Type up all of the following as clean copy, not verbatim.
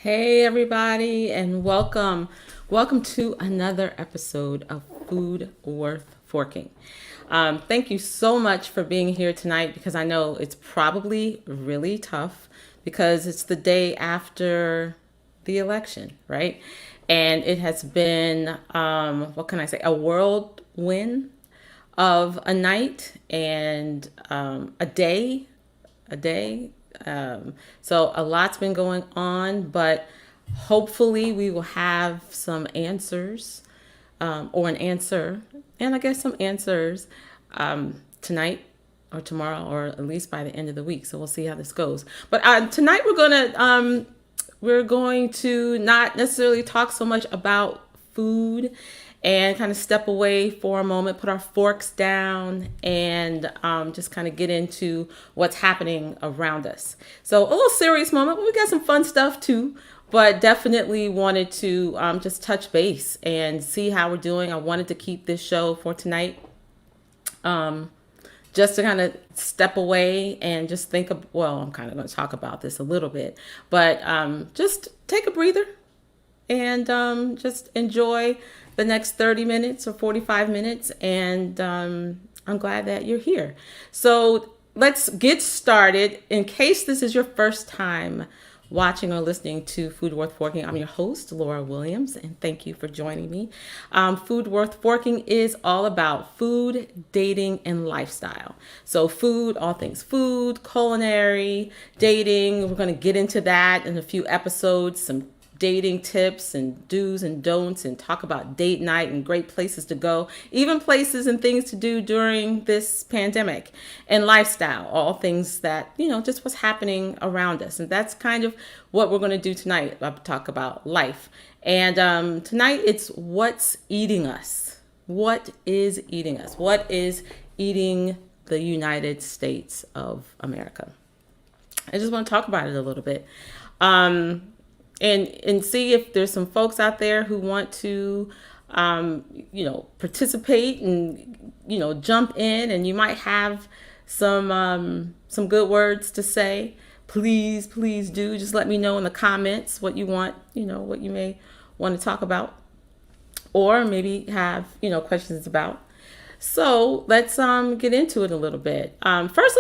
Hey, everybody, and welcome. Welcome to another episode of Food Worth Forking. Thank you so much for being here tonight because I know it's probably really tough because it's the day after the election, right? And it has been, what can I say, a whirlwind of a night and a day. So a lot's been going on, but hopefully we will have some answers or an answer, and I guess some answers tonight or tomorrow, or at least by the end of the week. So we'll see how this goes. But tonight we're going to not necessarily talk so much about food and kind of step away for a moment, put our forks down, and just kind of get into what's happening around us. So a little serious moment, but we got some fun stuff too. But definitely wanted to just touch base and see how we're doing. I wanted to keep this show for tonight just to kind of step away and just think of, well, I'm kind of going to talk about this a little bit, but just take a breather and just enjoy the next 30 minutes or 45 minutes. And I'm glad that you're here. So let's get started. In case this is your first time watching or listening to Food Worth Forking, I'm your host, Laura Williams, and thank you for joining me. Food Worth Forking is all about food, dating, and lifestyle. So food, all things food, culinary, dating. We're going to get into that in a few episodes, some dating tips and do's and don'ts, and talk about date night and great places to go, even places and things to do during this pandemic, and lifestyle, all things that, just what's happening around us. And that's kind of what we're going to do tonight. I'll talk about life. And tonight it's what's eating us. What is eating us? What is eating the United States of America? I just want to talk about it a little bit. And see if there's some folks out there who want to participate and jump in, and you might have some good words to say. Please do just let me know in the comments what you want, what you may want to talk about, or maybe have questions about. So let's get into it a little bit. First,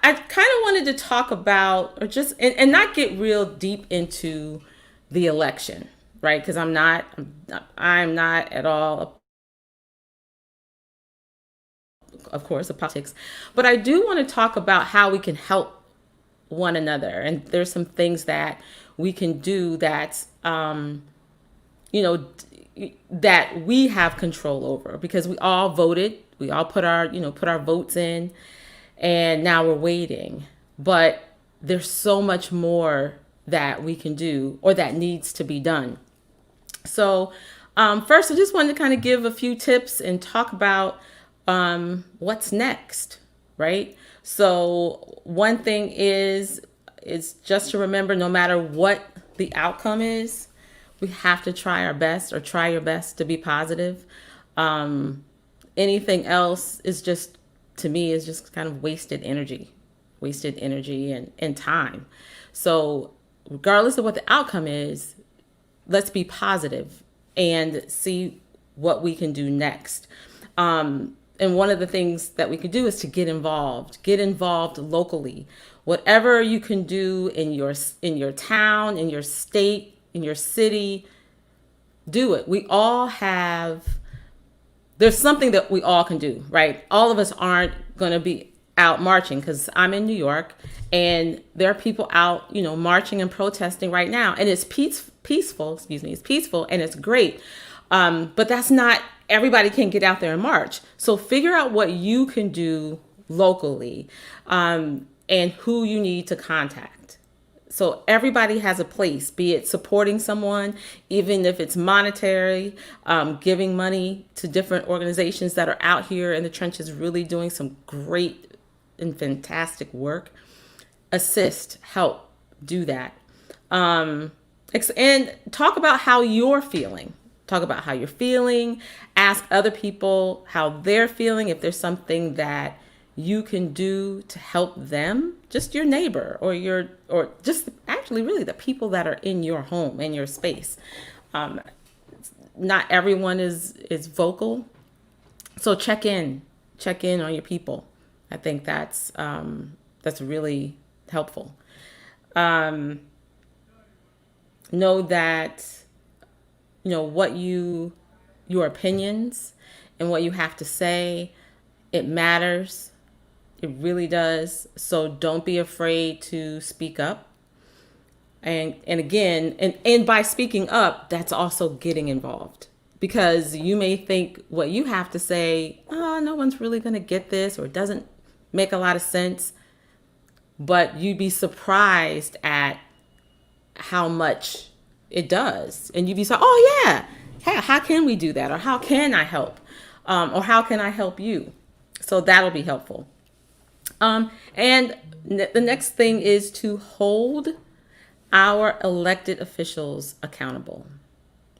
I kind of wanted to talk about, or just and not get real deep into the election, right? Because I'm not at all, of course, a politics, but I do want to talk about how we can help one another, and there's some things that we can do that you know that we have control over, because we all voted, we all put our votes in, and now we're waiting. But there's so much more that we can do, or that needs to be done. So first, I just wanted to kind of give a few tips and talk about what's next, right? So one thing is just to remember, no matter what the outcome is, we have to try our best, or try your best to be positive. Anything else is just, to me, is just kind of wasted energy and time. So regardless of what the outcome is, let's be positive and see what we can do next. And one of the things that we could do is to get involved locally. Whatever you can do in your town, in your state, in your city, do it. There's something that we all can do, right? All of us aren't going to be out marching, because I'm in New York and there are people out, marching and protesting right now. And it's peaceful, it's peaceful and it's great. But that's not, everybody can get out there and march. So figure out what you can do locally, and who you need to contact. So everybody has a place, be it supporting someone, even if it's monetary, giving money to different organizations that are out here in the trenches really doing some great and fantastic work. Assist, help, do that. And talk about how you're feeling. Ask other people how they're feeling. If there's something that you can do to help them, just your neighbor or just actually really the people that are in your home and your space. Um, Not everyone is vocal, so check in on your people. I think that's really helpful. Um, know that what your opinions and what you have to say, it matters. It really does. So don't be afraid to speak up. And again, and by speaking up, that's also getting involved, because you may think what you have to say, oh, no one's really going to get this, or it doesn't make a lot of sense. But you'd be surprised at how much it does. And you'd be so, oh yeah, hey, how can we do that? Or how can I help? Or how can I help you? So that'll be helpful. And the next thing is to hold our elected officials accountable.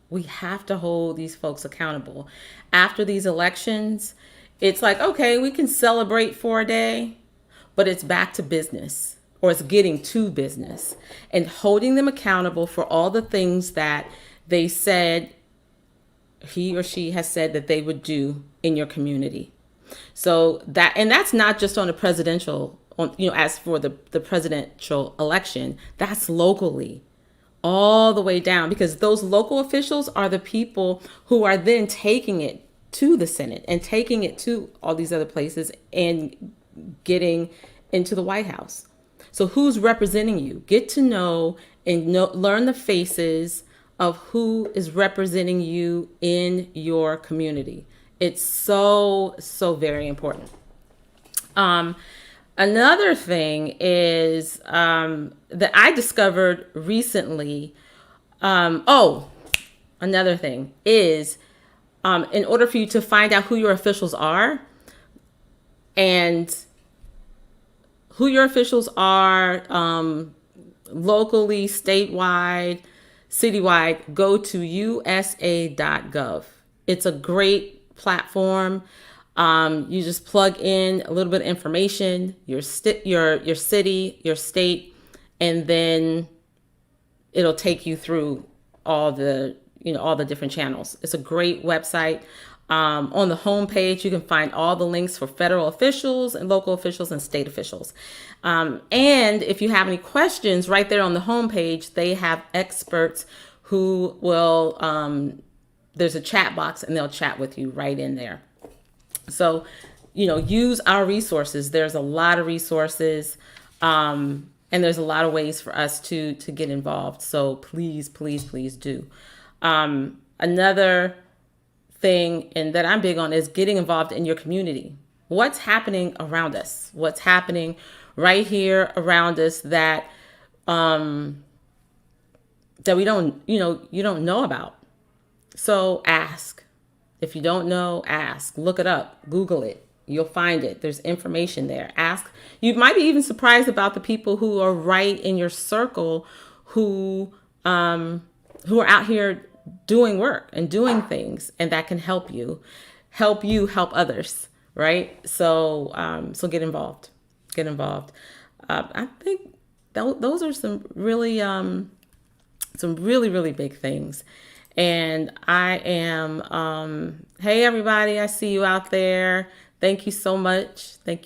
We have to hold these folks accountable. After these elections, it's like, okay, we can celebrate for a day, but it's back to business, or it's getting to business, and holding them accountable for all the things that they said, he or she has said that they would do in your community. So that's not just on the presidential, as for the presidential election, that's locally, all the way down, because those local officials are the people who are then taking it to the Senate and taking it to all these other places and getting into the White House. So who's representing you? Get to know and learn the faces of who is representing you in your community. It's so, so very important. Another thing is that I discovered recently. Another thing is in order for you to find out who your officials are and who your officials are locally, statewide, citywide, go to usa.gov. It's a great platform. You just plug in a little bit of information, your city, your state, and then it'll take you through all the different channels. It's a great website. On the homepage, you can find all the links for federal officials and local officials and state officials. And if you have any questions, right there on the homepage, they have experts who will, there's a chat box and they'll chat with you right in there. So, use our resources. There's a lot of resources, and there's a lot of ways for us to get involved. So please, please, please do. Another thing, and that I'm big on, is getting involved in your community. What's happening around us? What's happening right here around us that we don't, you don't know about? So ask. If you don't know, ask. Look it up. Google it. You'll find it. There's information there. Ask. You might be even surprised about the people who are right in your circle who are out here doing work and doing things, and that can help you help others, right? So get involved. I think those are some really really big things. And I am, hey everybody, I see you out there. Thank you so much. For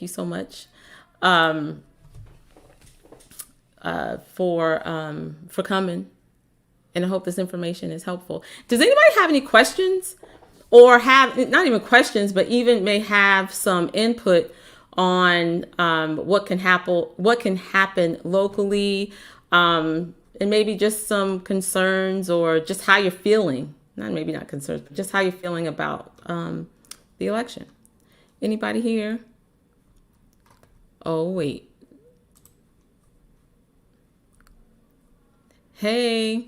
coming. And I hope this information is helpful. Does anybody have any questions, or have not even questions, but even may have some input on what can happen locally, and maybe just some concerns, or just how you're feeling? Not concerns, but just how you're feeling about the election. Anybody here? Oh wait. Hey.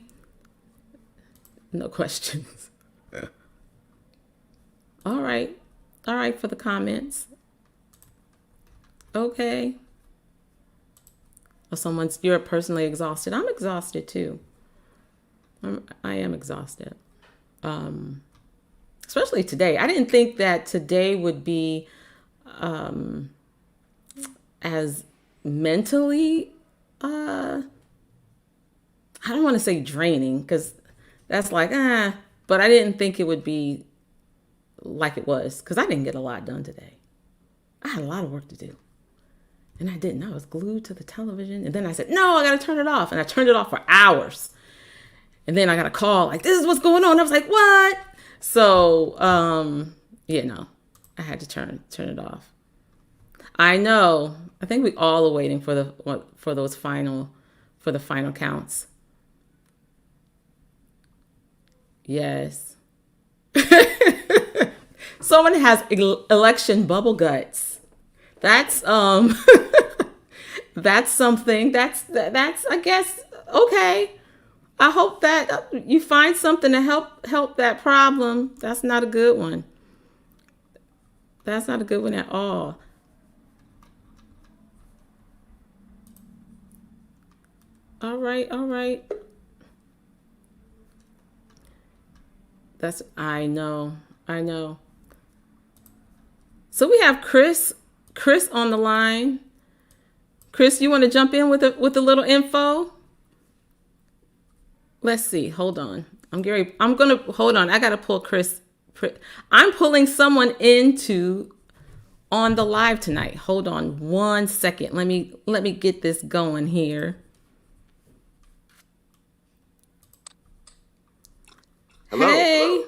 No questions. All right for the comments. Okay. Or you're personally exhausted. I'm exhausted too. I am exhausted. Especially today. I didn't think that today would be as mentally, uh, I don't want to say draining because that's like, but I didn't think it would be like it was because I didn't get a lot done today. I had a lot of work to do. And I didn't. I was glued to the television. And then I said, no, I got to turn it off. And I turned it off for hours. And then I got a call like, this is what's going on. I was like, what? So, no, I had to turn it off. I know. I think we all are waiting for the final counts. Yes. Someone has election bubble guts. That's that's something. That's I guess okay. I hope that you find something to help that problem. That's not a good one. That's not a good one at all. All right, all right. That's I know. I know. So we have Chris on the line. Chris, you want to jump in with a little info? Let's see. Hold on. I'm gonna hold on. I gotta pull Chris. I'm pulling someone into on the live tonight. Hold on 1 second. Let me get this going here. Hello. Hey,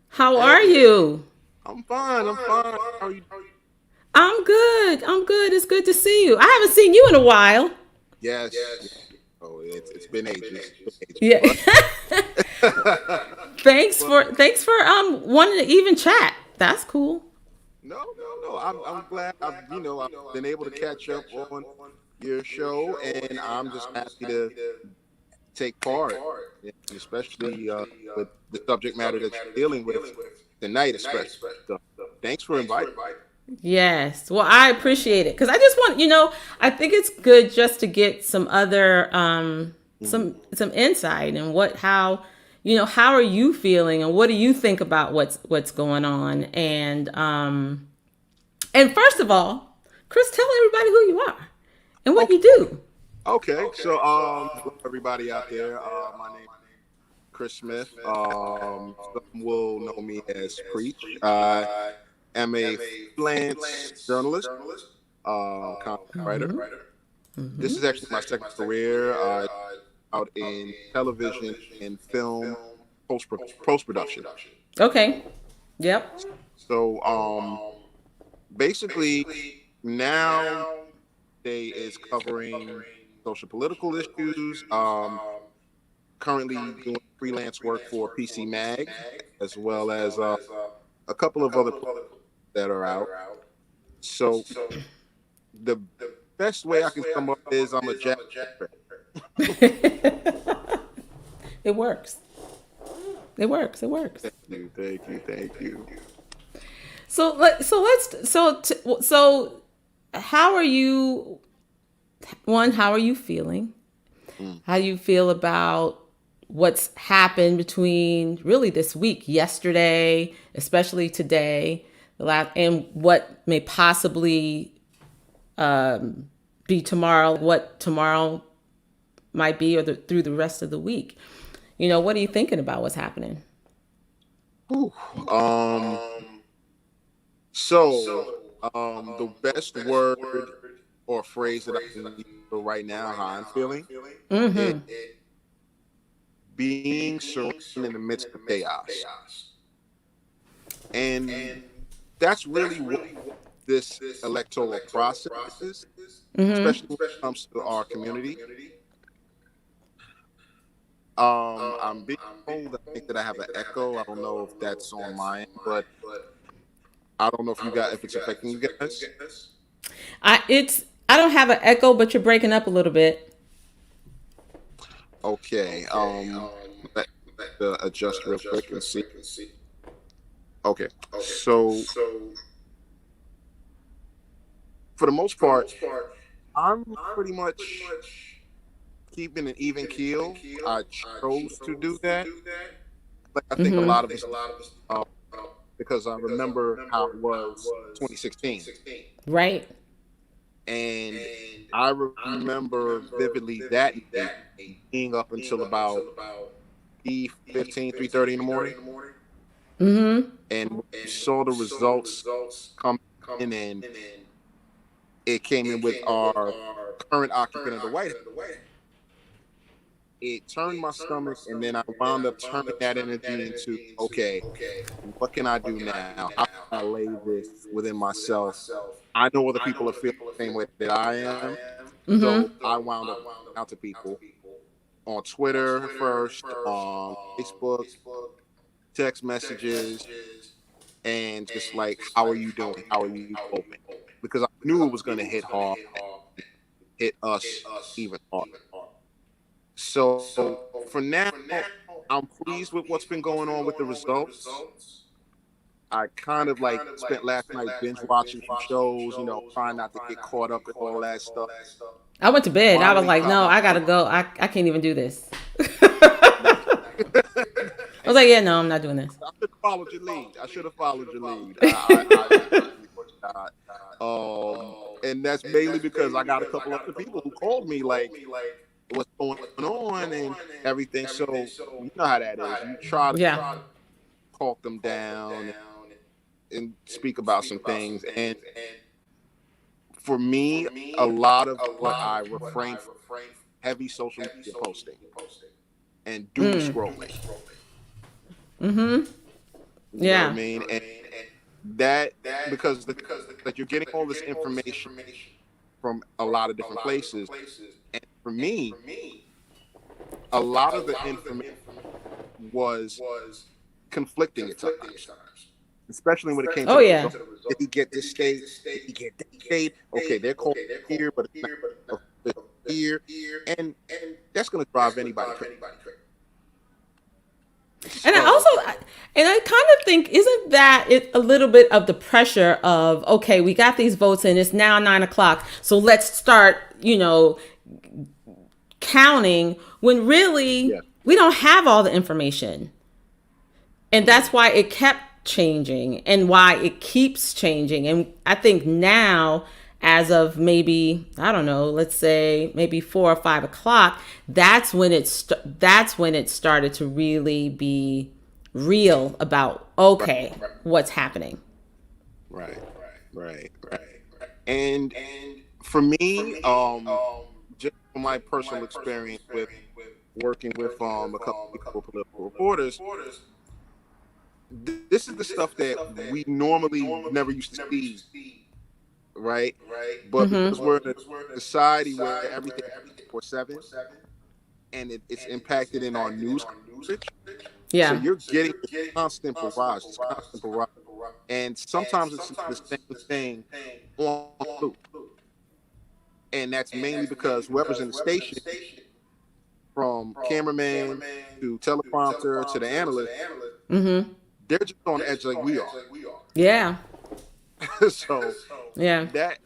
how are you? I'm fine. How are you? I'm good. I'm good. It's good to see you. I haven't seen you in a while. Yes. Oh, it's been ages. Yeah. But, thanks for wanting to even chat. That's cool. no. I'm glad I've been able to catch up on your show, and I'm just happy to take part, especially with the subject matter that you're dealing with tonight, especially. So, thanks for inviting. Yes. Well, I appreciate it because I just want, I think it's good just to get some other some insight and how are you feeling and what do you think about what's going on and first of all, Chris, tell everybody who you are and what you do. Okay, so everybody out there, my name is Chris Smith. Some will know me as Preach. I am a freelance journalist, content writer. This is actually my second career. Out in television and film post production. Okay. Yep. So basically now they is covering social political issues. Currently doing freelance work for PC Mag, as well as a couple of other that are out. So the best way I can sum up is I'm a jack. It works. It works. It works. Thank you. So how are you? One, how are you feeling? How do you feel about what's happened between really this week, yesterday, especially today, and what may possibly be tomorrow? What tomorrow might be, or through the rest of the week? What are you thinking about what's happening? Whew. The best word or phrase that I can use for right now, how I'm feeling, is being surrounded in the midst of chaos. And that's really what this electoral process is, especially when it comes to our community. I'm being told, I think that I have an echo. I don't know if that's on my end, but I don't know if it's affecting you guys. I don't have an echo, but you're breaking up a little bit. Okay. Let adjust real quick and see. Okay. So for the most part, I'm pretty much keeping an even keel. I chose to do that. But I think a lot of us, because I remember how it was 2016. Right. And I remember vividly that night being up until about 3:30 in the morning, Mm-hmm. and when we saw the results come in, and it came in with our current occupant of the White House, it turned my stomach, and then I wound up turning that energy into, okay, what can I do now? How can I lay this within myself? I know other people are feeling the same way that I am. So Mm-hmm. I wound up out to people on Twitter first, on Facebook, text messages, and just like, how are you doing? How are you coping? Because I knew it was going to hit hard, hit us even harder. So for now, I'm pleased with what's been going on with the results. I kind of like spent last night binge watching some shows, trying not to get caught up in all that stuff. I went to bed. I was Finally like, caught no, I gotta myself. go. I can't even do this. Nah. I was like, yeah, no, I'm not doing this. I should have followed your lead. I should have followed your lead. I definitely would not. And that's mainly because I got a couple other people who called me like, "What's going on?" and everything. So you know how that is. You try to Yeah. talk them down and speak about some things. And for me, a lot of what I refrain from heavy social media posting and doom Mm. scrolling. Mm-hmm. You know what I Yeah. mean? And that, because that you're getting all this information from a lot of different places. And for me, a lot of the information was conflicting at times, especially when it came to Oh the yeah. result. Did he get this state? Did he get that state? Okay, they're calling here, but it's not here, and that's going to drive anybody crazy. And I So also, and I kind of think, isn't that it a little bit of the pressure of, okay, we got these votes in, it's now 9 o'clock, so let's start, counting when really yeah, we don't have all the information. And that's why it kept changing and why it keeps changing. And I think now, as of maybe, I don't know, let's say maybe 4 or 5 o'clock, that's when it started to really be real about, right, okay, what's happening. right, right. And for me, just from my personal experience with working with a couple of political reporters, this is the stuff that we normally never used to see, right? But because we're in a society where everything is 24/7, and it's impacted in our news coverage, so Yeah. you're getting this constant barrage, and sometimes it's the same thing on loop, and that's mainly because whoever's in the station, from cameraman to teleprompter to the analyst, Mm-hmm. they're just on the edge like we are. Yeah. So Yeah. that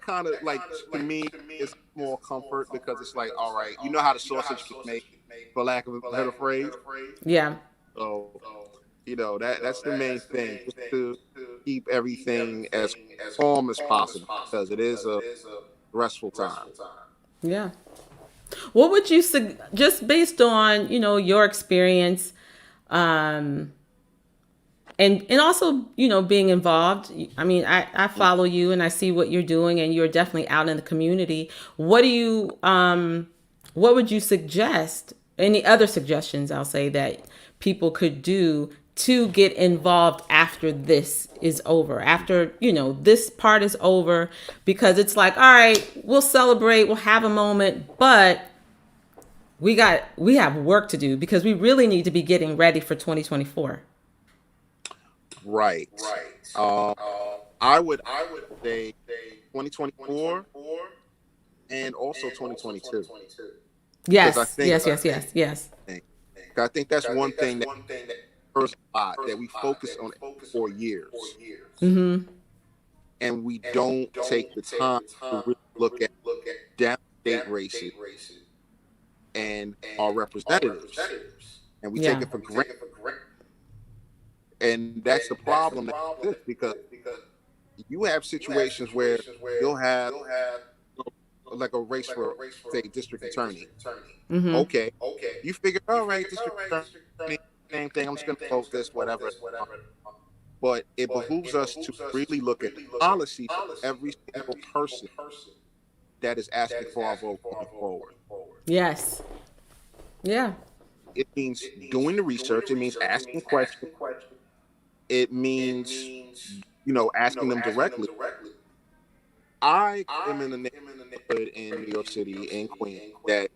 kind of, like, to me, is more comfort, because it's like, all right, you know how the sausage gets made, for lack of a better phrase. Yeah. So that's the main thing, just to keep everything as calm as possible, because it is a stressful time. Yeah. What would you just based on, your experience, um, and also, being involved. I mean, I follow you and I see what you're doing, and you're definitely out in the community. What would you suggest? Any other suggestions, I'll say, that people could do to get involved after this is over, after, this part is over, because it's like, all right, we'll celebrate, we'll have a moment, but we have work to do, because we really need to be getting ready for 2024. Right. Uh, I would say 2024 and also 2022, because Yes, yes, yes, yes, yes. I think that's one thing that hurts a lot, that we focus on 4 years, Mm-hmm. and we don't take the time to really look at downstate races and our representatives, and we take Yeah. it for granted. And that's the problem that exists, because you have situations where you'll have like a race for, say, district attorney. Mm-hmm. Okay, you figure, all right, district attorney, same thing. I'm just going to vote this, whatever. But it behooves us to really look at the policies of every single person that is asking for our vote going forward. Yes. Yeah. It means doing the research. It means asking questions. It means, asking them directly. I am in a neighborhood in New York City, in Queens, that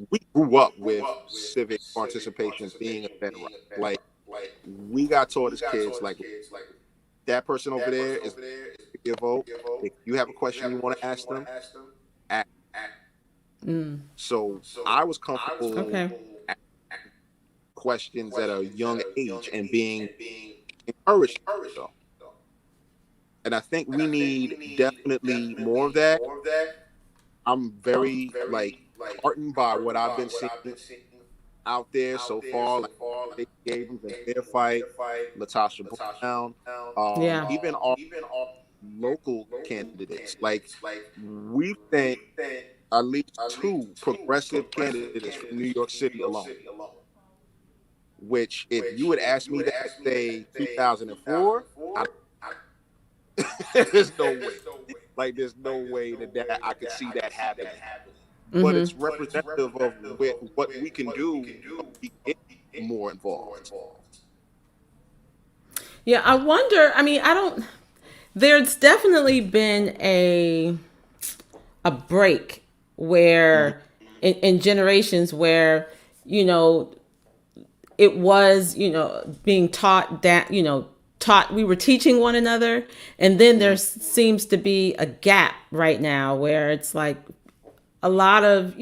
we grew up with civic participation being a bedrock. Like, we got taught as kids, like, that person over there is your vote. If you have a question you want to ask them, ask. Mm. So I was comfortable Okay. asking questions at a young age and being encouraged. So, and I think we need definitely more of that. I'm very like heartened by what I've been seeing out there so far, like Stacey Abrams and Fair Fight, Latasha Brown, Yeah. even our local candidates. Like, we've sent at least two progressive candidates from New York City alone. Which, if you would ask me that, say 2004, there's no way. Like, there's no way that I could see that happening. But Mm-hmm. it's representative of what we can do when we get more involved. Yeah. I wonder. I mean, I don't. There's definitely been a break Mhm. where in generations where you know it was being taught that taught we were teaching one another, and then there Mhm. seems to be a gap right now where it's like a lot of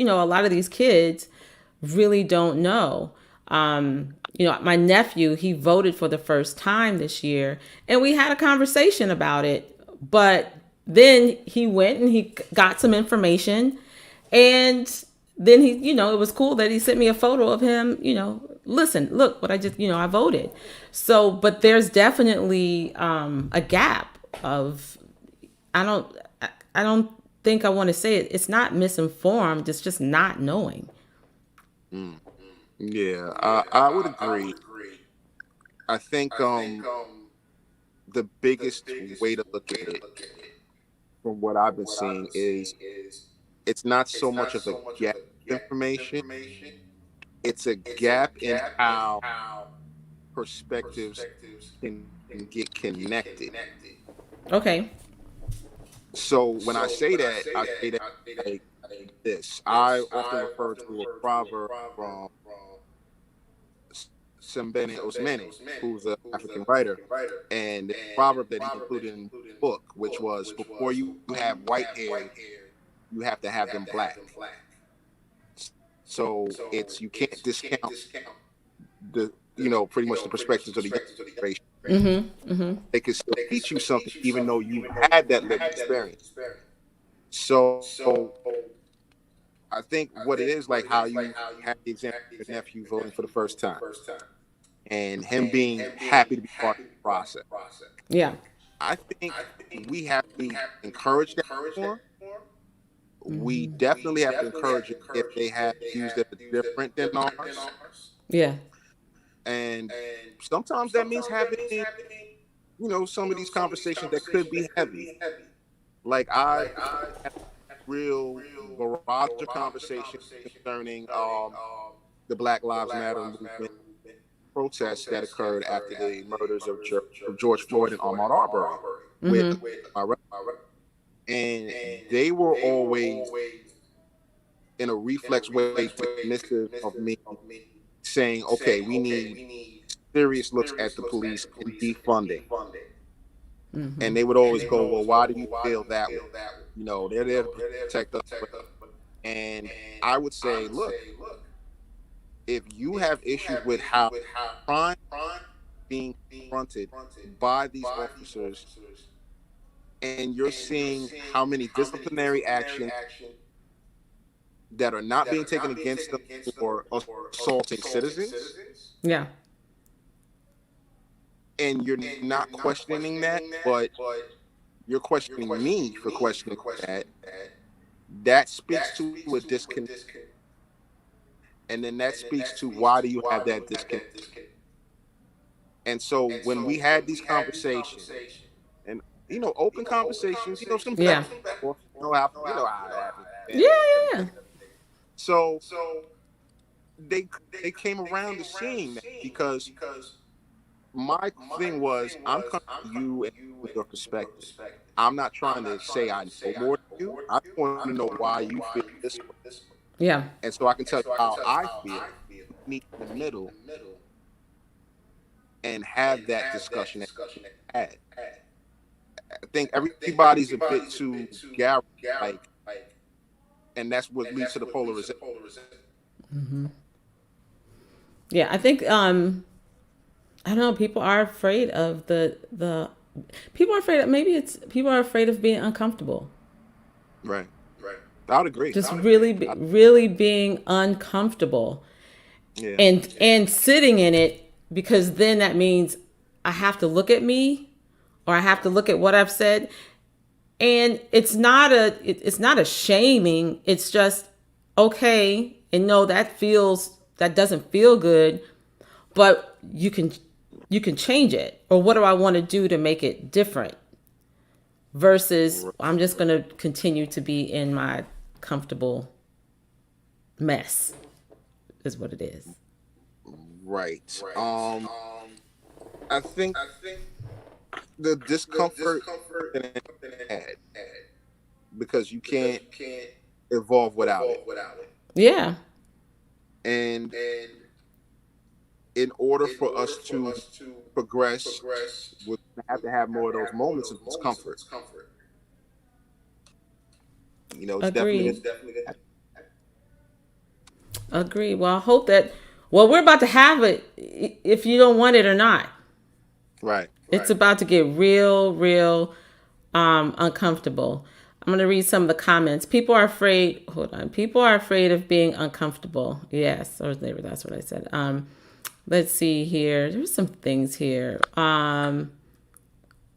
these kids really don't know. My nephew, he voted for the first time this year, and we had a conversation about it. But then he went and he got some information, and then it was cool that he sent me a photo of him. Listen, look what I just, I voted. So, but there's definitely a gap of I don't I don't think I want to say it. It's not misinformed. It's just not knowing. Mm. Yeah, I would agree. I think the biggest way to look at it, from what I've been seeing, is it's not so much of a gap of information; it's a gap in how perspectives can get connected. Okay. So when I say that, I say that like this. I often refer to a proverb from Sembene Osmani, who's an African writer, and the proverb that he included in the book, which was, "Before you have white hairs, you have to have them black." So it's, you can't discount the pretty much the perspectives of the young generation. Mm-hmm. Mm-hmm. They can still teach you something even though you've had that lived experience. So I think what it is, like how you had the example of your nephew voting for the first time and him being happy to be part of the process. Yeah. I think we have to encourage that more. We Mm-hmm. definitely have to encourage it if they have views that are different than ours. Yeah. And sometimes that means having, some of these conversations that could be heavy. Like, I've had real barrage of conversations concerning the Black Lives Matter movement protests that occurred after the murders of George Floyd and Ahmaud Arbery with Mm-hmm. and they were always in a reflex way dismissive of me, saying, okay, we need serious looks at the police and defunding. Mm-hmm. And they would always go, well, why do you feel that way? They're there to protect us. And I would say, look, if you have issues with how crime being confronted by these officers, and you're seeing how many disciplinary actions that are not being taken against them for assaulting citizens, Yeah. and you're not questioning that, but you're questioning me for questioning that, that speaks to a disconnect, and then that speaks to why do you have that disconnect. And so when we had these conversations, and open conversations, some back Yeah. and forth, how it happens, Yeah, and yeah, everything. So they they came around to seeing that, because my thing was, I'm coming to you and your perspective. I'm not trying to say I know more than you. I just want to know why you feel this way, yeah. and so I can tell you how I feel. Meet in the middle and have that discussion. Had. I think everybody's a bit too garage, like, and that's what leads to the polarization. Yeah, I think I don't know, people are afraid of the people are afraid of, maybe it's people are afraid of being uncomfortable. Right. I would agree. Just really really being uncomfortable Yeah. and sitting in it, because then that means I have to look at me, or I have to look at what I've said. And it's not a shaming, it's just okay, and no, that doesn't feel good, but you can change it, or what do I want to do to make it different, versus I'm just going to continue to be in my comfortable mess, is what it is. Right. I think the discomfort had, because you can't evolve without it, Yeah. and in order for us to progress, we're gonna have to have more of those moments of discomfort. It's definitely Agreed. Agreed. Well, I hope that, well, we're about to have it, if you don't want it or not. right. It's about to get real, real uncomfortable. I'm going to read some of the comments. People are afraid. Hold on. People are afraid of being uncomfortable. Yes, or maybe that's what I said. Let's see here. There's some things here.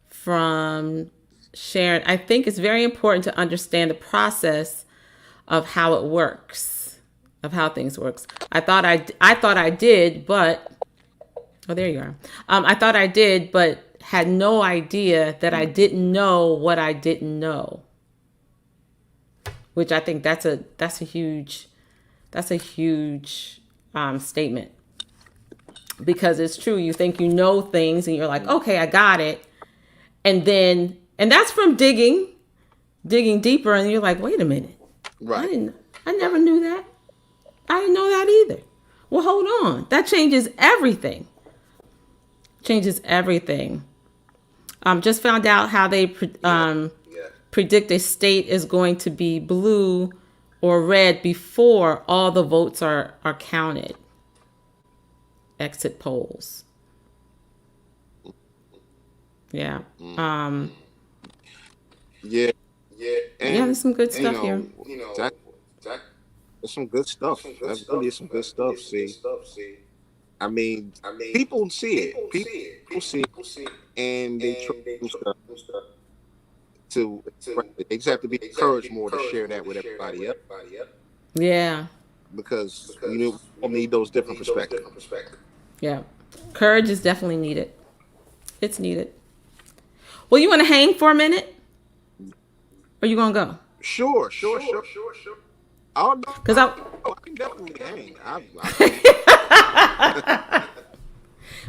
From Sharon, I think it's very important to understand the process of how it works, of how things works. I thought I did, but oh, there you are. I thought I did, but had no idea that I didn't know what I didn't know. Which I think that's a huge statement, because it's true. You think you know things, and you're like, okay, I got it, and that's from digging deeper, and you're like, wait a minute, Right. I never knew that. I didn't know that either. Well, hold on, that changes everything. Changes everything. Just found out how they predict a state is going to be blue or red before all the votes are counted. Exit polls. Yeah. Yeah. And Yeah, there's some good stuff here. that, that's some good stuff. That really is some good stuff. See, I mean, people see it. People see it, and they try to. They just have to be encouraged more to share that with everybody else, Yeah. because all need those different perspectives. Yeah. Courage is definitely needed. It's needed. Well, you want to hang for a minute? Or you going to go? Sure. Oh no, Because I can definitely hang.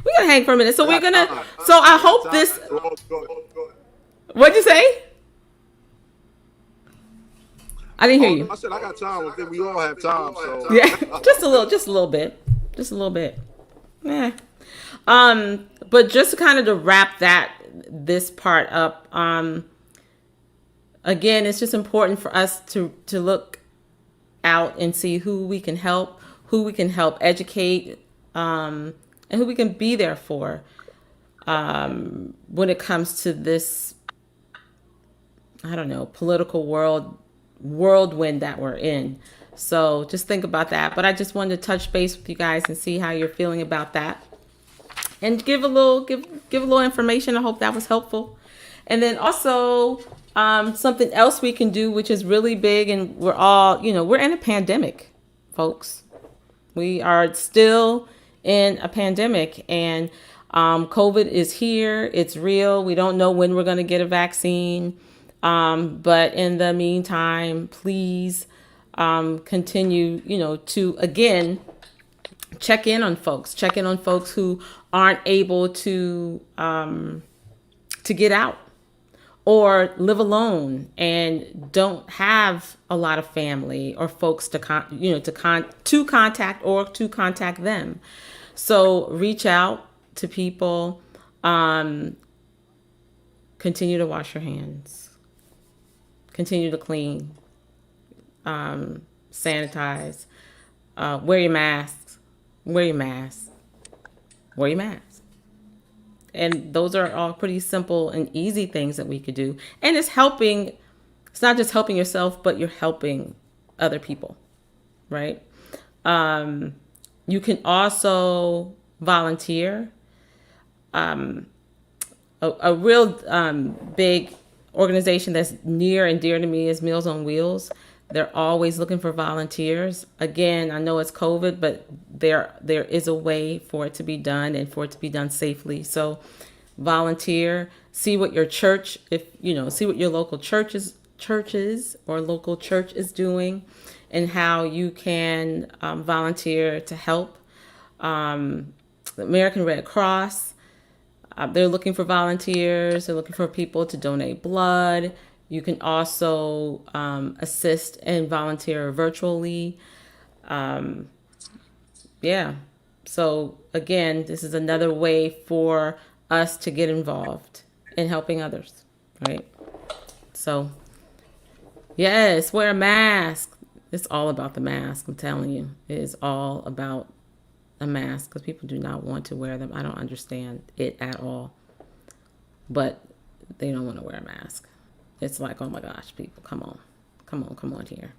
we're going to hang for a minute. So we're going to, time. so I hope this, what'd you say? I didn't hear you. I said I got time. Well, then we all have time. So Yeah, just a little bit. Yeah. But just to kind of to wrap this part up, again, it's just important for us to look out and see who we can help educate, and who we can be there for, when it comes to this, I don't know, political whirlwind that we're in. So just think about that. But I just wanted to touch base with you guys and see how you're feeling about that, and give a little information. I hope that was helpful. And then also, Something else we can do, which is really big, and we're all, we're in a pandemic, folks. We are still in a pandemic, and COVID is here. It's real. We don't know when we're going to get a vaccine. But in the meantime, please continue, to, again, check in on folks who aren't able to get out or live alone and don't have a lot of family or folks to contact or to contact them. So reach out to people. Continue to wash your hands. Continue to clean. Sanitize. Wear your masks. Wear your mask. Wear your mask. And those are all pretty simple and easy things that we could do. And it's helping. It's not just helping yourself, but you're helping other people, right? You can also volunteer. A real big organization that's near and dear to me is Meals on Wheels. They're always looking for volunteers. Again, I know it's COVID, but there is a way for it to be done and for it to be done safely. So volunteer, see what your church, see what your local churches or local church is doing and how you can volunteer to help. The American Red Cross, they're looking for volunteers. They're looking for people to donate blood. You can also assist and volunteer virtually. So again, this is another way for us to get involved in helping others, right? So yes, wear a mask. It's all about the mask. I'm telling you, it is all about a mask because people do not want to wear them. I don't understand it at all, but they don't want to wear a mask. It's like, oh my gosh, people, come on here.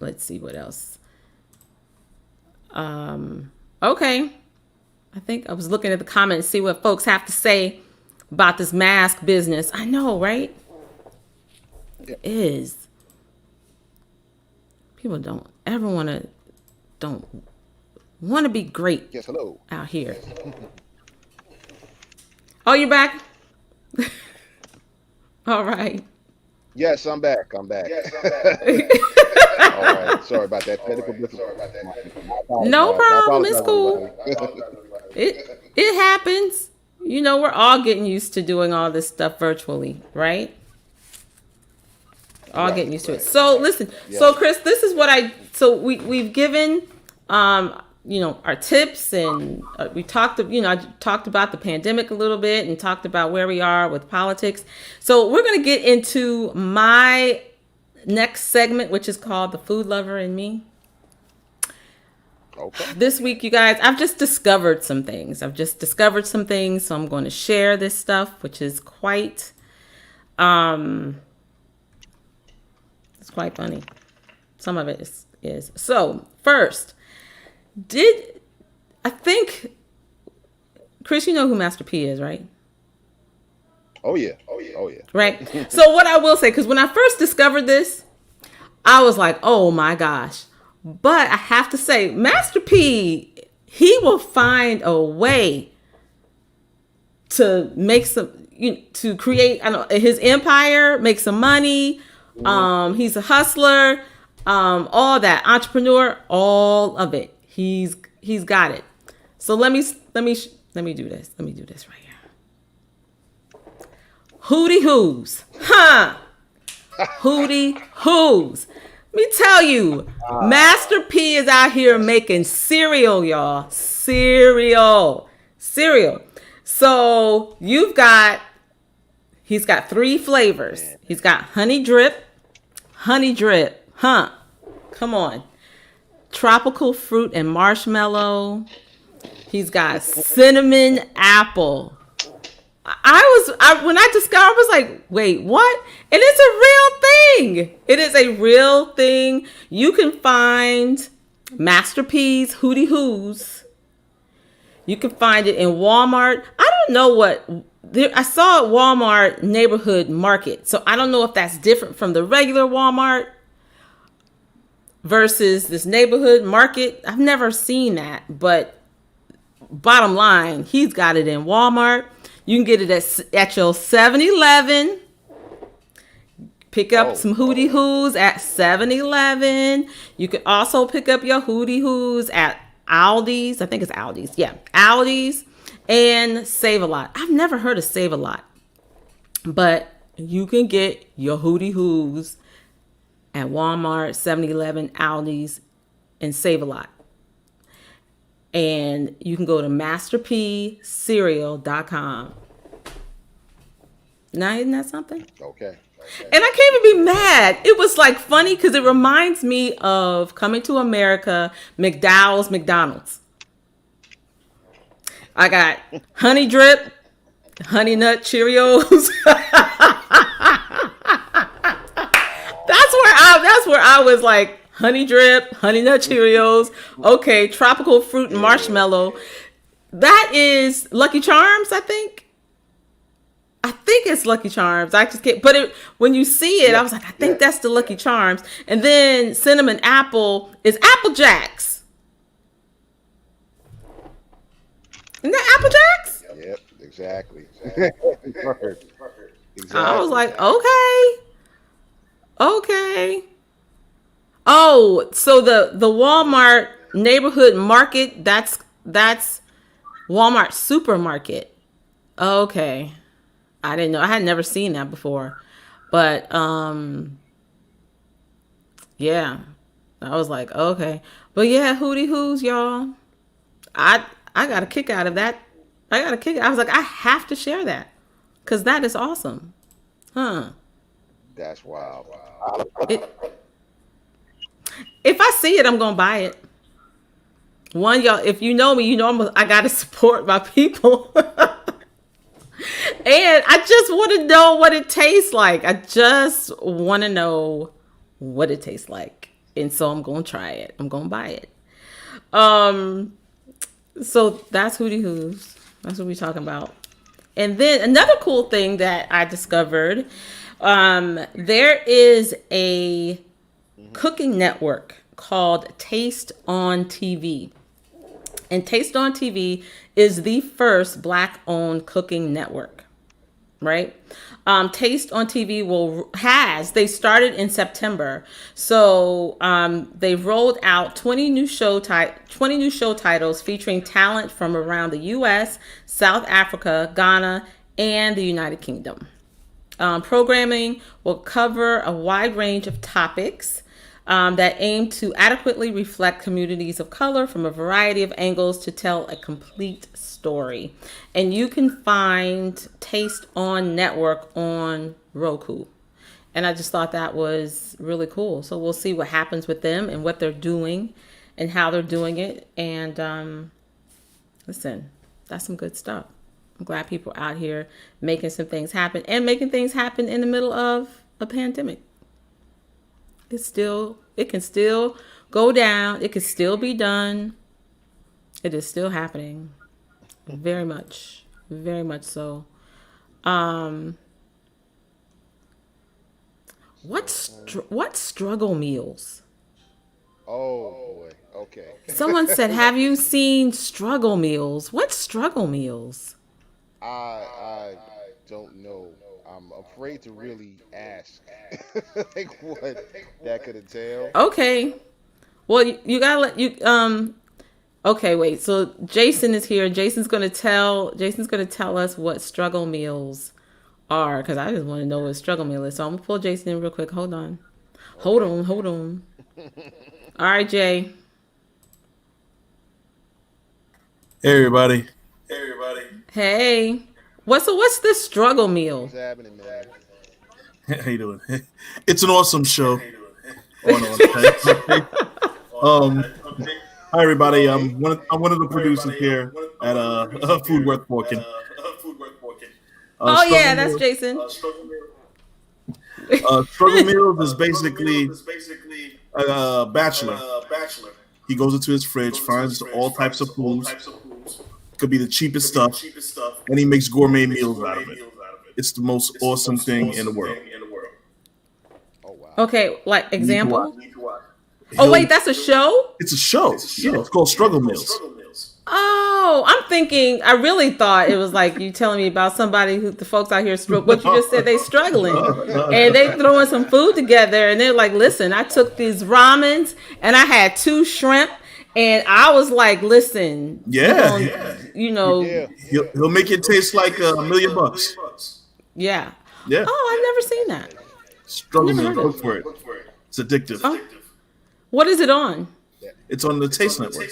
Let's see what else. Okay. I think I was looking at the comments, see what folks have to say about this mask business. I know, right? It is. People don't want to be great. Yes, hello. Out here. Oh, you're back? All right. Yes, I'm back. All right. Sorry about that. Technical difficulty. No problem. It's cool. It happens. We're all getting used to doing all this stuff virtually, right? All getting used to it. So listen. Yeah. So Chris, this is what we've given our tips, and we talked, I talked about the pandemic a little bit and talked about where we are with politics. So we're going to get into my next segment, which is called The Food Lover in Me. Okay. This week, you guys, I've just discovered some things. So I'm going to share this stuff, which is quite, it's quite funny. Some of it is. So first, I think, Chris, you know who Master P is, right? Oh, yeah. Right? So what I will say, because when I first discovered this, I was like, oh my gosh. But I have to say, Master P, he will find a way to make to create his empire, make some money. He's a hustler, all that, entrepreneur, all of it. He's got it. So let me do this. Let me do this right here. Hootie Hoos. Huh. Hootie Hoos. Let me tell you, Master P is out here making cereal, y'all. Cereal. So he's got 3 flavors. He's got honey drip. Huh? Come on. Tropical fruit and marshmallow. He's got cinnamon apple. When I discovered, I was like, wait, what? And it's a real thing. It is a real thing. You can find Master P's Hootie Hoos. You can find it in Walmart. I don't know what I saw Walmart Neighborhood Market. So I don't know if that's different from the regular Walmart versus this neighborhood market. I've never seen that, but bottom line, he's got it in Walmart. You can get it at your 7-Eleven. Pick up some Hootie Hoos at 7-Eleven. You can also pick up your Hootie Hoos at Aldi's. I think it's Aldi's. Yeah, Aldi's and Save-A-Lot. I've never heard of Save-A-Lot, but you can get your Hootie Hoos at Walmart, 7-Eleven, Aldi's, and Save-A-Lot. And you can go to masterpcereal.com. Now, isn't that something? Okay. And I can't even be mad. It was like funny because it reminds me of Coming to America, McDowell's McDonald's. I got Honey Drip, Honey Nut Cheerios. That's where I was like, Honey Drip, Honey Nut Cheerios. Okay, tropical fruit and marshmallow. That is Lucky Charms, I think. I think it's Lucky Charms. I just can't. But when you see it, I was like, I think that's the Lucky Charms. And then cinnamon apple is Apple Jacks. Isn't that Apple Jacks? Yep, exactly. I was like, okay. Oh, so the Walmart Neighborhood Market, that's Walmart Supermarket. Okay. I didn't know. I had never seen that before. But yeah. I was like, okay. But yeah, Hootie Hoos, y'all. I got a kick out of that. I was like, I have to share that. Because that is awesome. Huh. That's wild. If I see it, I'm gonna buy it. One, y'all, if you know me, you know I gotta support my people. And I just want to know what it tastes like. I just want to know what it tastes like. And so I'm going to try it. I'm going to buy it. So that's Hootie Hoos. That's what we're talking about. And then another cool thing that I discovered, there is a cooking network called Taste on TV. And Taste on TV is the first Black-owned cooking network, right? Taste on TV they started in September. So they've rolled out 20 new show titles featuring talent from around the U.S., South Africa, Ghana, and the United Kingdom. Programming will cover a wide range of topics that aim to adequately reflect communities of color from a variety of angles to tell a complete story. And you can find Taste on Network on Roku. And I just thought that was really cool. So we'll see what happens with them and what they're doing and how they're doing it. And listen, that's some good stuff. I'm glad people are out here making some things happen and making things happen in the middle of a pandemic. It can still go down. It can still be done. It is still happening. Very much so. What struggle meals? Oh boy. Okay. Someone said, "Have you seen struggle meals?" What struggle meals? I don't know. I'm afraid to really ask like what that could entail. Okay. Well, you gotta let you okay, wait. So Jason is here. Jason's gonna tell us what struggle meals are, because I just want to know what struggle meal is. So I'm gonna pull Jason in real quick. Hold on. All right, Jay. Hey everybody. Hey. What's this struggle meal? What's happening, man? How you doing? It's an awesome show. Hi everybody. I'm one of the producers here at Food Worth Forking. Yeah, that's Jason. Struggle Meals is basically a bachelor. He goes into his fridge, finds all types of foods, could be the cheapest stuff, and he makes gourmet meals out of it. It's the most awesome thing in the world. Oh wow. Okay, like You need to watch. example. Oh wait, that's a show. It's a show. Yeah, it's called Struggle Meals. Oh, I'm thinking. I really thought it was like you telling me about somebody who the folks out here. What you just said, they struggling and they throwing some food together, and they're like, "Listen, I took these ramens and I had 2 shrimp, and I was like, listen, Yeah. you know, Yeah. He'll make it taste like $1,000,000. yeah. Yeah. Oh, I've never seen that. Struggle Never Meals. heard of Look for it. It's addictive. Oh. What is it on? It's on the Taste Network.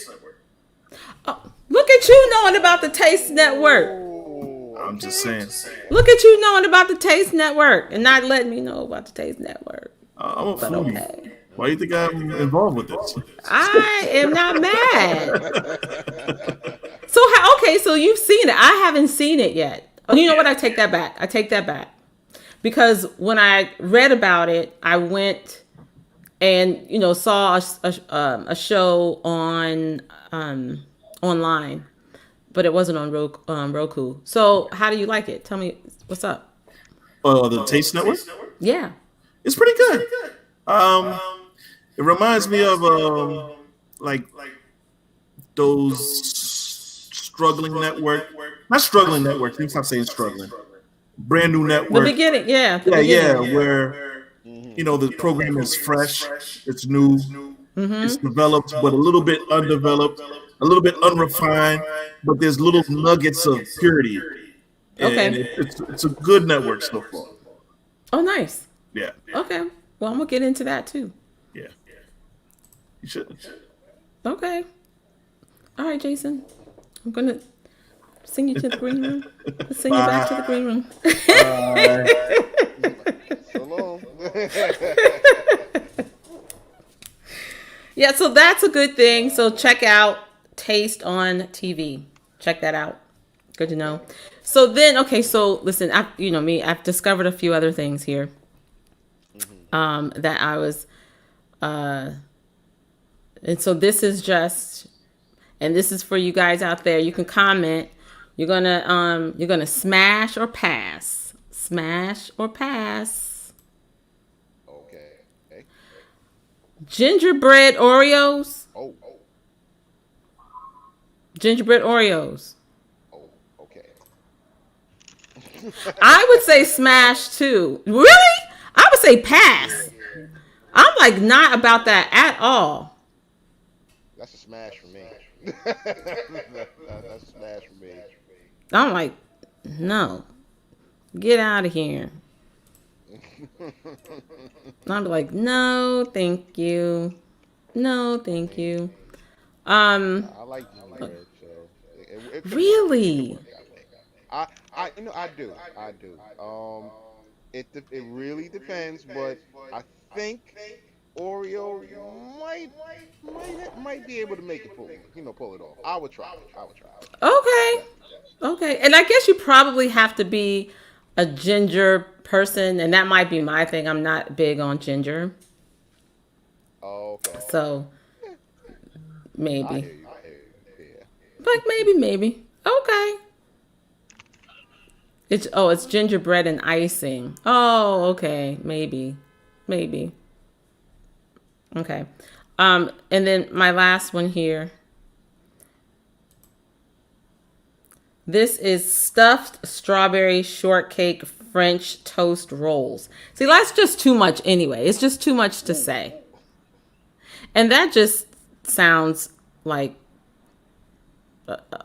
Oh, look at you knowing about the Taste Network. Oh, I'm just saying. Look at you knowing about the Taste Network and not letting me know about the Taste Network. I'm a But foodie. okay. Why do you think I'm involved with this? I am not mad. So okay, so you've seen it. I haven't seen it yet. Oh, you know what? I take that back. Because when I read about it, I went and saw a show on online, but it wasn't on Roku. So how do you like it? Tell me what's up. The Taste Network? Yeah. It's pretty good. It reminds me of like those struggling network. Not struggling network. Let me stop saying struggling. Brand new network. The beginning, yeah. The Yeah, beginning. where the program is fresh, it's new, it's developed, but a little bit undeveloped, a little bit unrefined, but there's little nuggets of purity. Okay. And it's a good network so far. Oh, nice. Yeah. Okay. Well, I'm gonna get into that too. Yeah. You should. Okay. All right, Jason. I'm gonna sing you to the green room. Let's sing you back to the green room. so long. Yeah, so that's a good thing. So check out Taste on TV. Check that out. Good to know. So then, okay, so listen, I've discovered a few other things here. That I was, and so this is just, and this is for you guys out there. You can comment. You're gonna smash or pass. Smash or pass. Okay. Gingerbread Oreos. Oh. Gingerbread Oreos. Oh. Okay. I would say smash too. Really? I would say pass. I'm like not about that at all. That's a smash for me. That's a smash for me. I'm like, no. Get out of here. I'm like, no, thank you. No, thank you. I like gingerbread, so it Really? I do. It really depends, but I think Oreo might be able to make it pull it off. I would try. Okay. And I guess you probably have to be a ginger person, and that might be my thing. I'm not big on ginger. Okay. So I maybe. hear you. Yeah. Like maybe. Okay. It's gingerbread and icing. Oh, okay. Maybe. Okay. And then my last one here. This is stuffed strawberry shortcake French toast rolls. See, that's just too much anyway. It's just too much to say. And that just sounds like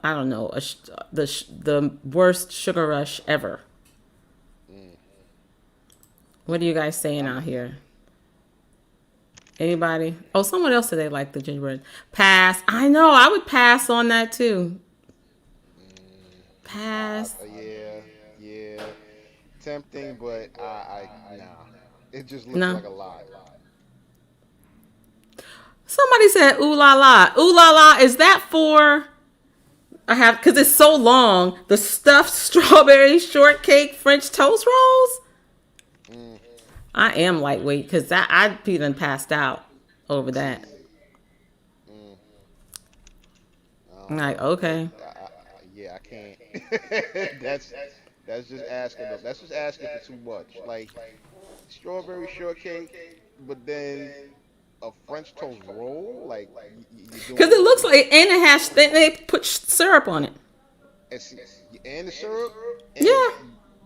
I don't know, the worst sugar rush ever. What are you guys saying out here? Anybody? Oh, someone else said they like the gingerbread. Pass. I know. I would pass on that too. Pass. Yeah. Tempting, but I nah. It just looks No. like a lie. Somebody said ooh la la. Ooh la la. Is that for? Because it's so long. The stuffed strawberry shortcake French toast rolls. I am lightweight because I'd be done passed out over that. I'm like, okay. Yeah, yeah, I can't. that's that's just asking. That's just asking for too much. Like strawberry shortcake, but then a French toast roll. Like you're Because doing it it. looks like, and it has, they put syrup on it. And, see, and the syrup. And Yeah.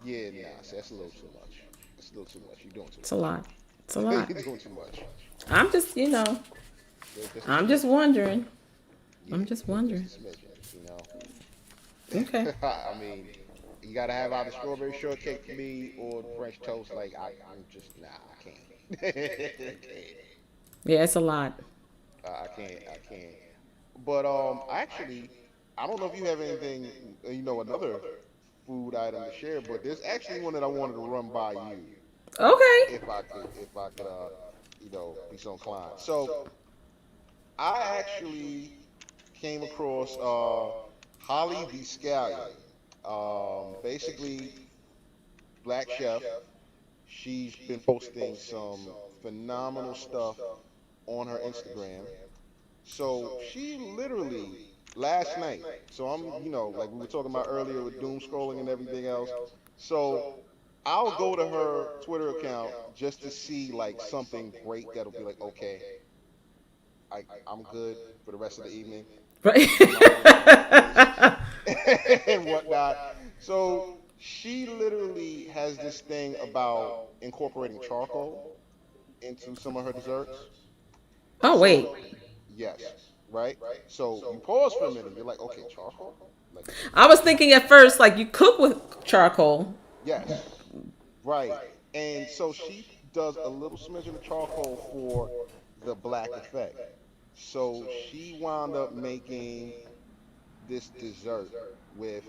yeah, nah, see, that's a little too much. That's a little too much. You're doing too It's a lot. It's a much. lot. You're doing too much. I'm just, That's I'm just wondering. yeah, I'm just wondering. just a smidgen, you know. Okay. I mean, you gotta have either strawberry shortcake for me or the French toast. Like I'm just nah, I can't. Yeah, it's a lot. I can't. I can't. But actually, I don't know if you have anything, another food item to share. But there's actually one that I wanted to run by you, Okay. if I could, be so inclined. So I actually came across Holly the Scallion. Basically, black chef. She's been posting some phenomenal stuff on her Instagram. So she literally last night. So I'm, like we were talking about earlier with doom scrolling and everything else. So I'll go to her Twitter account just to see like something great that'll be like, okay, I'm good for the rest of the evening. Right. I'm not gonna and whatnot. So she literally has this thing about incorporating charcoal into some of her desserts. Oh, wait. So yes, right. So you pause for a minute. You're like, okay, charcoal. Like I was thinking at first, like, you cook with charcoal. yes, right. And so she does a little smidgen of charcoal for the black effect. So she wound up making this dessert with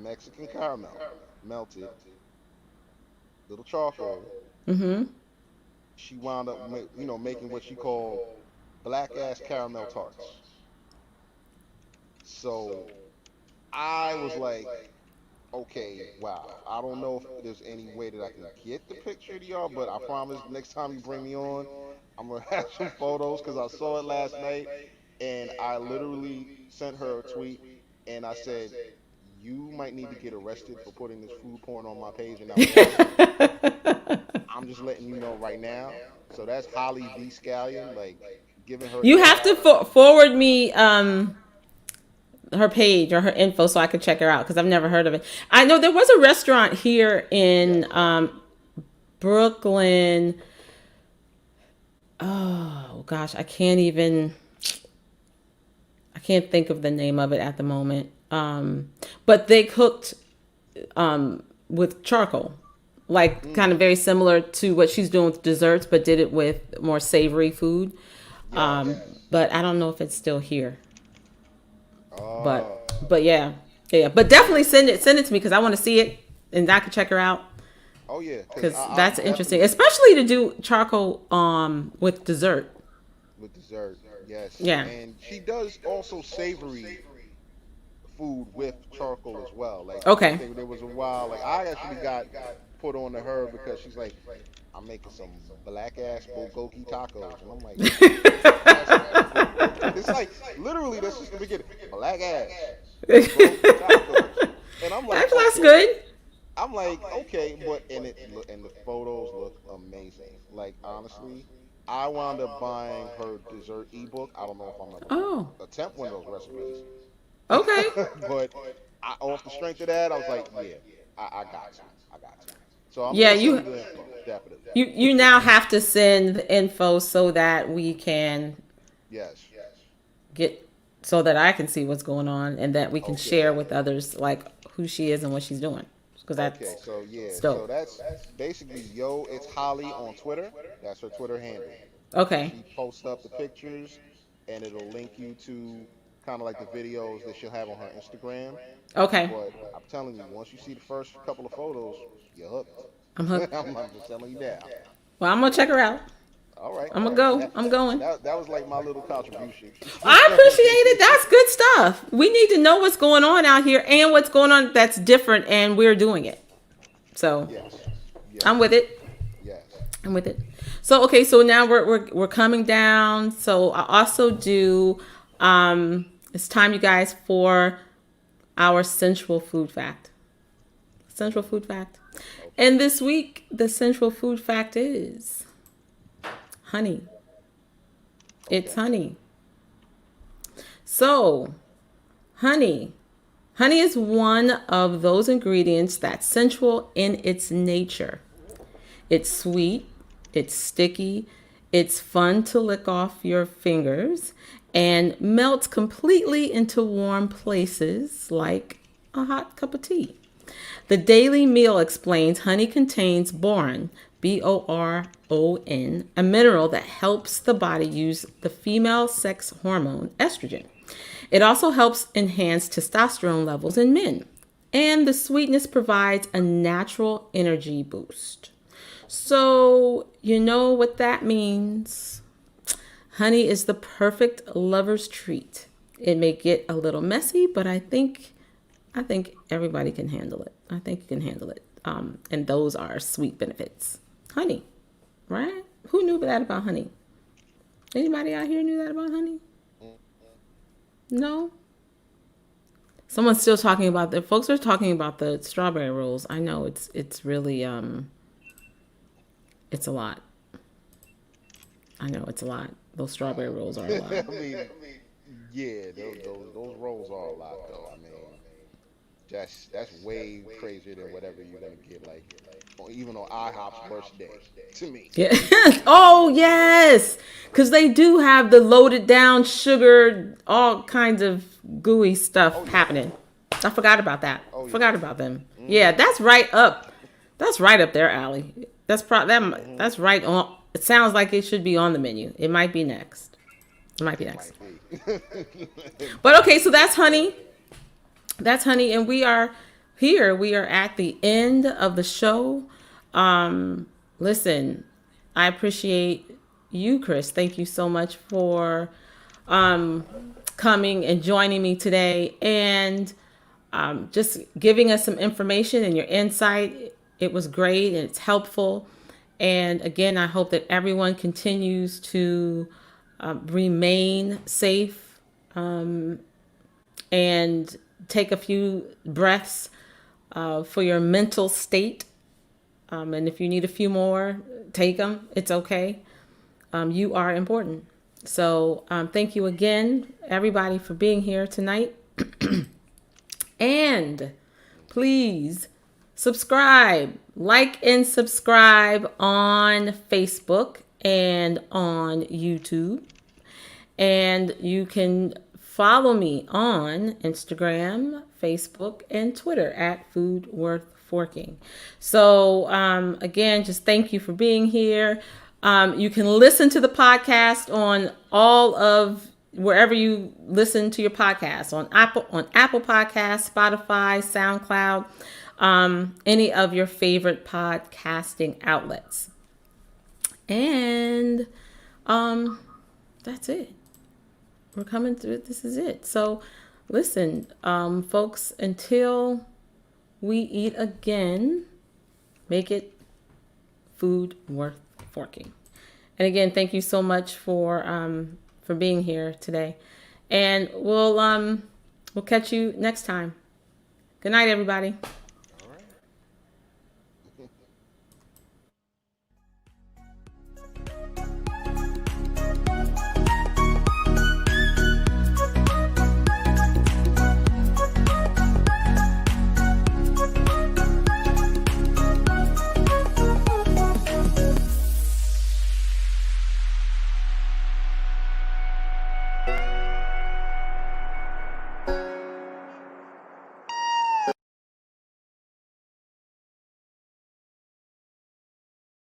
Mexican caramel, melted, little charcoal. Mm-hmm. She wound up, making what she called black ass caramel tarts. So I was like, okay, wow. I don't know if there's any way that I can get the picture to y'all, but I promise next time you bring me on, I'm gonna have some photos because I saw it last night and I literally sent her a tweet and I said, you might need to get arrested for putting this food porn on my page and not warning me. I'm just letting you know right now. So that's Holly the Scallion, like giving her a You shout have to out. forward me her page or her info so I could check her out because I've never heard of it. I know there was a restaurant here in Brooklyn. Oh gosh, I can't think of the name of it at the moment. But they cooked with charcoal, like kind of very similar to what she's doing with desserts, but did it with more savory food. Yes. But I don't know if it's still here. Oh, But yeah, yeah. But definitely send it to me because I want to see it and I can check her out oh yeah, because I that's interesting, definitely especially to do charcoal with dessert. with dessert. Yes. Yeah. And she does also savory food with charcoal as well. Like I Okay. think there was a while like I actually got put on to her because she's like, I'm making some black ass bulgogi tacos, and I'm like, it's like literally that's just the beginning, black ass bulgogi tacos, and I'm like, That's okay, good. I'm like, okay, but and the photos look amazing. Like honestly, I wound up buying her dessert ebook. I don't know if I'm ever Oh, gonna attempt one of those recipes, okay. but off the strength of that, I was like, yeah, I got you, I got you. So I'm Yeah, gonna send you the info, definitely. you now have to send the info so that we can Yes. get so that I can see what's going on and that we can Okay. share with others like who she is and what she's doing because that's Okay. So yeah. dope. So that's basically it's Holly on Twitter. That's her Twitter handle. Okay. She posts up the pictures, and it'll link you to kind of like the videos that she'll have on her Instagram. Okay. But I'm telling you, once you see the first couple of photos, you're hooked. I'm hooked. I'm just telling you that. Well, I'm gonna check her out. All right. I'm all gonna right. go. I'm going. That was like my little contribution. I appreciate it. That's good stuff. We need to know what's going on out here and what's going on that's different, and we're doing it. So Yes. Yes. I'm with it. Yes. I'm with it. So okay, so now we're coming down. So I also do it's time you guys for our sensual food fact. Central food fact. And this week, the central food fact is honey. It's honey. So, honey. Honey is one of those ingredients that's sensual in its nature. It's sweet, it's sticky, it's fun to lick off your fingers, and melts completely into warm places like a hot cup of tea. The Daily Meal explains honey contains boron, Boron, a mineral that helps the body use the female sex hormone estrogen. It also helps enhance testosterone levels in men. And the sweetness provides a natural energy boost. So, you know what that means. Honey is the perfect lover's treat. It may get a little messy, but I think everybody can handle it. I think you can handle it. And those are sweet benefits. Honey, right? Who knew that about honey? Anybody out here knew that about honey? No? Someone's still talking about the folks are talking about the strawberry rolls. I know it's really it's a lot. I know it's a lot. Those strawberry rolls are a lot. I mean, yeah, those rolls are a lot, though. I mean, that's way crazier than whatever you're gonna get, like even on IHOP's birthday, to me. Yeah. Oh yes, because they do have the loaded down sugar, all kinds of gooey stuff happening. I forgot about that. Forgot about them. Yeah, that's right up. That's right up their alley. That's That's right on. It sounds like it should be on the menu. It might be next. It might be next. But okay, so that's honey. That's honey, and we are here. We are at the end of the show. Listen, I appreciate you, Chris. Thank you so much for coming and joining me today, and just giving us some information and your insight. It was great and it's helpful. And again, I hope that everyone continues to remain safe and take a few breaths for your mental state. And if you need a few more, take them. It's okay. You are important. So thank you again, everybody, for being here tonight. And please subscribe, like and subscribe on Facebook and on YouTube. And you can follow me on Instagram, Facebook, and Twitter at Food Worth Forking. So again, just thank you for being here. You can listen to the podcast on all of wherever you listen to your podcast, on Apple Podcasts, Spotify, SoundCloud, any of your favorite podcasting outlets. And that's it. We're coming through it. This is it. So listen, folks, until we eat again, make it food worth forking. And again, thank you so much for being here today. And we'll catch you next time. Good night, everybody.